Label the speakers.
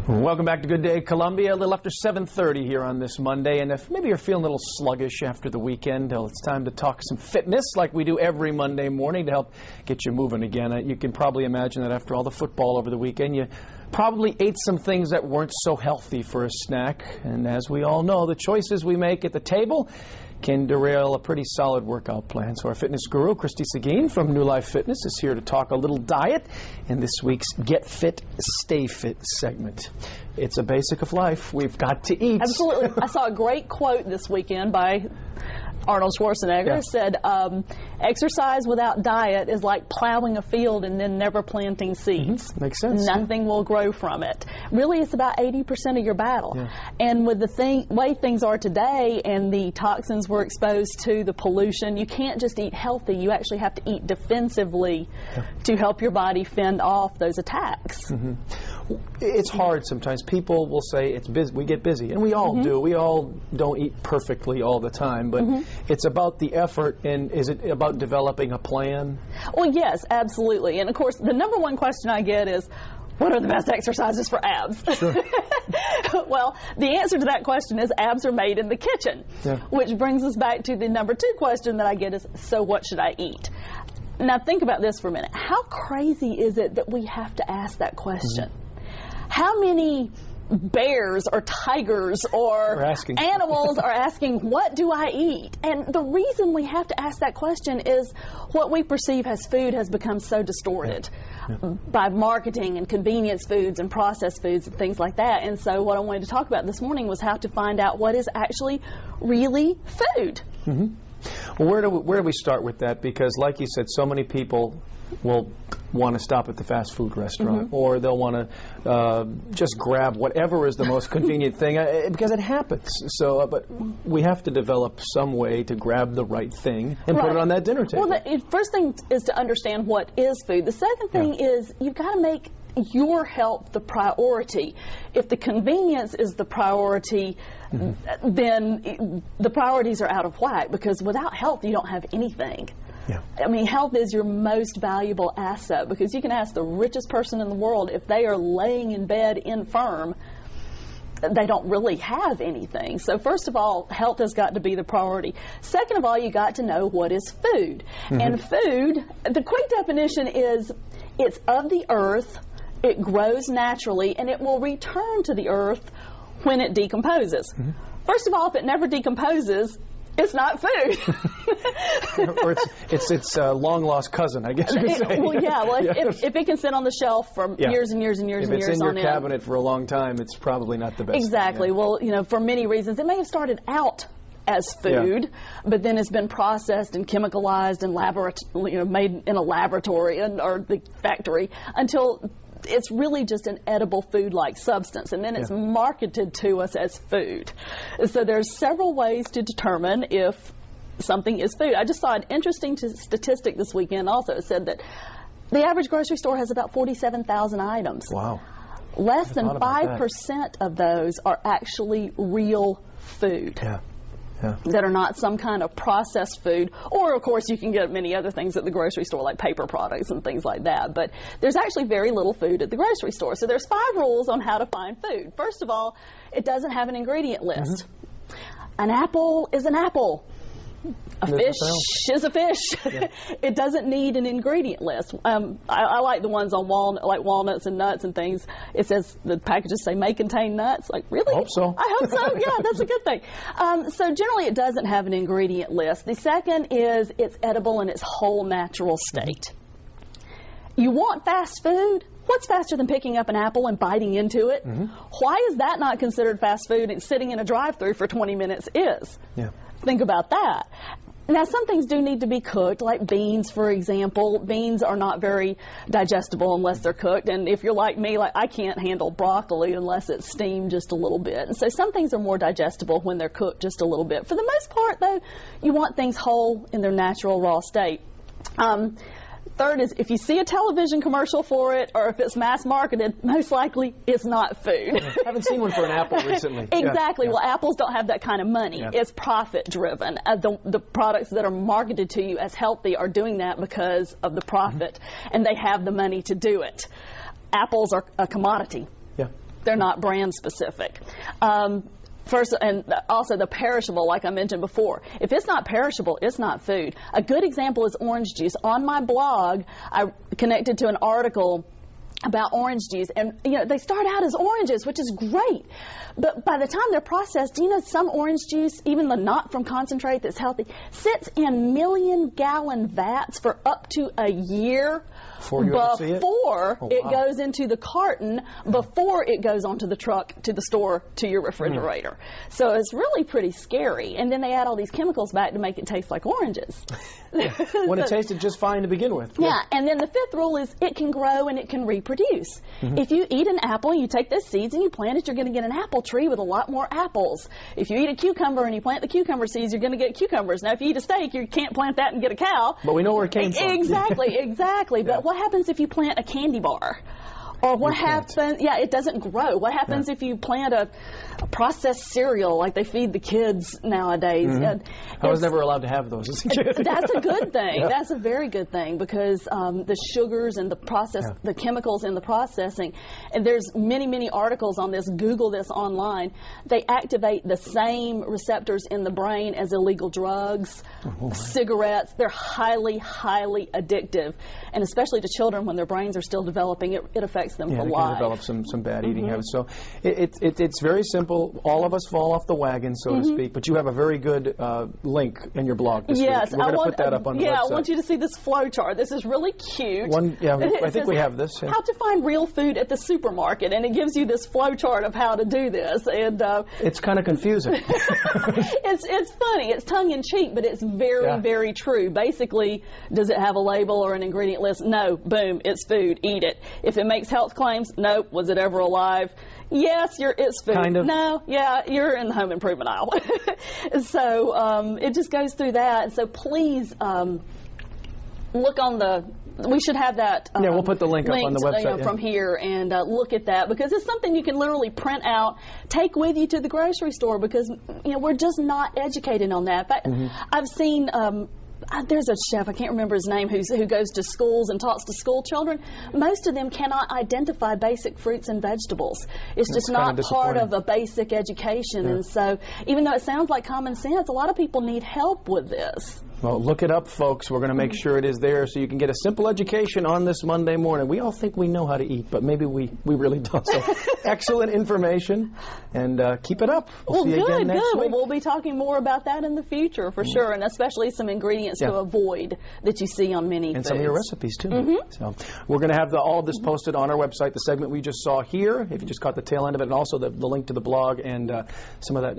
Speaker 1: Welcome back to Good Day Columbia. A little after 7:30 here on this Monday, and if maybe you're feeling a little sluggish after the weekend, well, it's time to talk some fitness like we do every Monday morning to help get you moving again. You can probably imagine that after all the football over the weekend, you probably ate some things that weren't so healthy for a snack. And as we all know, the choices we make at the table can derail a pretty solid workout plan. So our fitness guru, Christy Seguin from New Life Fitness, is here to talk a little diet in this week's Get Fit, Stay Fit segment. It's a basic of life. We've got to eat.
Speaker 2: Absolutely. I saw a great quote this weekend by Arnold Schwarzenegger.
Speaker 1: Yeah.
Speaker 2: Said, exercise without diet is like plowing a field and then never planting seeds.
Speaker 1: Makes sense.
Speaker 2: Nothing will grow from it. Really, it's about 80% of your battle.
Speaker 1: Yeah.
Speaker 2: And with the way things are today and the toxins we're exposed to, the pollution, you can't just eat healthy. You actually have to eat defensively to help your body fend off those attacks.
Speaker 1: It's hard sometimes. People will say it's busy. We get busy, and we all do. We all don't eat perfectly all the time, but it's about the effort. And is it about developing a plan?
Speaker 2: Well, yes, absolutely. And of course, the number one question I get is, what are the best exercises for abs?
Speaker 1: Sure.
Speaker 2: Well, the answer to that question is abs are made in the kitchen, which brings us back to the number two question that I get is, so what should I eat? Now think about this for a minute. How crazy is it that we have to ask that question? How many bears or tigers or animals are asking, what do I eat? And the reason we have to ask that question is what we perceive as food has become so distorted by marketing and convenience foods and processed foods and things like that. And so what I wanted to talk about this morning was how to find out what is actually really food.
Speaker 1: Well, where do we start with that? Because like you said, so many people will want to stop at the fast food restaurant, or they'll want to just grab whatever is the most convenient thing, because it happens. So, but we have to develop some way to grab the right thing and put it on that dinner table.
Speaker 2: Well, the first thing is to understand what is food. The second thing is you've got to make your health the priority. If the convenience is the priority, then the priorities are out of whack, because without health you don't have anything. I mean, health is your most valuable asset, because you can ask the richest person in the world, if they are laying in bed infirm, they don't really have anything. So first of all, health has got to be the priority. Second of all, you got to know what is food. And food, the quick definition is it's of the earth, it grows naturally, and it will return to the earth when it decomposes. First of all, if it never decomposes, it's not food.
Speaker 1: Or it's long lost cousin, I guess you could say.
Speaker 2: Well, yeah. Well, if it can sit on the shelf for years and years and years and years on end.
Speaker 1: If it's in your cabinet for a long time, it's probably not the best.
Speaker 2: Exactly. Well, you know, for many reasons, it may have started out as food, but then it's been processed and chemicalized and made in a laboratory or the factory until it's really just an edible food-like substance, and then it's marketed to us as food. So there's several ways to determine if something is food. I just saw an interesting statistic this weekend also. It said that the average grocery store has about 47,000 items.
Speaker 1: Wow.
Speaker 2: Less than 5% of those are actually real food. That are not some kind of processed food, or of course you can get many other things at the grocery store like paper products and things like that, but there's actually very little food at the grocery store. So there's 5 rules on how to find food. First of all, it doesn't have an ingredient list. An apple is an apple. A fish is a fish. It doesn't need an ingredient list. I like the ones on walnuts and nuts and things. It says, the packages say may contain nuts. Like, really?
Speaker 1: I hope so.
Speaker 2: I hope so. Yeah, that's a good thing. So generally it doesn't have an ingredient list. The second is it's edible in its whole natural state. You want fast food? What's faster than picking up an apple and biting into it? Why is that not considered fast food and sitting in a drive-thru for 20 minutes is? Think about that. Now, some things do need to be cooked, like beans, for example. Beans are not very digestible unless they're cooked, and if you're like me, I can't handle broccoli unless it's steamed just a little bit. And so some things are more digestible when they're cooked just a little bit. For the most part, though, you want things whole in their natural raw state. Third is, if you see a television commercial for it, or if it's mass marketed, most likely it's not food.
Speaker 1: I haven't seen one for an apple recently.
Speaker 2: Exactly. Well, apples don't have that kind of money. It's profit driven. The products that are marketed to you as healthy are doing that because of the profit, and they have the money to do it. Apples are a commodity. They're not brand specific. First, and also the perishable, like I mentioned before. If it's not perishable, it's not food. A good example is orange juice. On my blog, I connected to an article about orange juice, and they start out as oranges, which is great, but by the time they're processed, some orange juice, even the not from concentrate that's healthy, sits in million-gallon vats for up to a year before it goes into the carton, before it goes onto the truck to the store to your refrigerator. So it's really pretty scary, and then they add all these chemicals back to make it taste like oranges.
Speaker 1: When it tasted just fine to begin with.
Speaker 2: Yeah, and then the fifth rule is it can grow and it can reproduce. If you eat an apple, you take those seeds and you plant it, you're going to get an apple tree with a lot more apples. If you eat a cucumber and you plant the cucumber seeds, you're going to get cucumbers. Now, if you eat a steak, you can't plant that and get a cow.
Speaker 1: But we know where it came from.
Speaker 2: Exactly, exactly. But what happens if you plant a candy bar? Or what happens, it doesn't grow. What happens if you plant a processed cereal like they feed the kids nowadays?
Speaker 1: I was never allowed to have those as a kid.
Speaker 2: That's a good thing. That's a very good thing, because the sugars and the chemicals in the processing, and there's many, many articles on this. Google this online. They activate the same receptors in the brain as illegal drugs, cigarettes. They're highly, highly addictive, and especially to children when their brains are still developing, it affects them for life.
Speaker 1: They can develop some bad eating habits. So it's very simple. All of us fall off the wagon, so to speak, but you have a very good link in your blog this week. We're going to put that up on the website.
Speaker 2: I want you to see this flow chart. This is really cute.
Speaker 1: I think we have this.
Speaker 2: How to find real food at the supermarket, and it gives you this flow chart of how to do this. And
Speaker 1: it's kind of confusing.
Speaker 2: It's funny. It's tongue-in-cheek, but it's very, very true. Basically, does it have a label or an ingredient list? No. Boom. It's food. Eat it. If it makes health claims, nope. Was it ever alive? Yes, it's food.
Speaker 1: Kind of.
Speaker 2: No, you're in the home improvement aisle. So it just goes through that. And so please look on we should have that.
Speaker 1: We'll put the link up on the website
Speaker 2: from here, and look at that, because it's something you can literally print out, take with you to the grocery store, because we're just not educated on that. But I've seen. There's a chef, I can't remember his name, who goes to schools and talks to school children. Most of them cannot identify basic fruits and vegetables. It's just not part of a basic education. And so even though it sounds like common sense, a lot of people need help with this.
Speaker 1: Well, look it up, folks. We're going to make sure it is there so you can get a simple education on this Monday morning. We all think we know how to eat, but maybe we really don't. So excellent information, and keep it up. We'll see you again next week.
Speaker 2: Well, we'll be talking more about that in the future, for sure, and especially some ingredients to avoid that you see on many foods.
Speaker 1: Some of your recipes, too. So we're going to have all of this posted on our website, the segment we just saw here, if you just caught the tail end of it, and also the link to the blog and some of that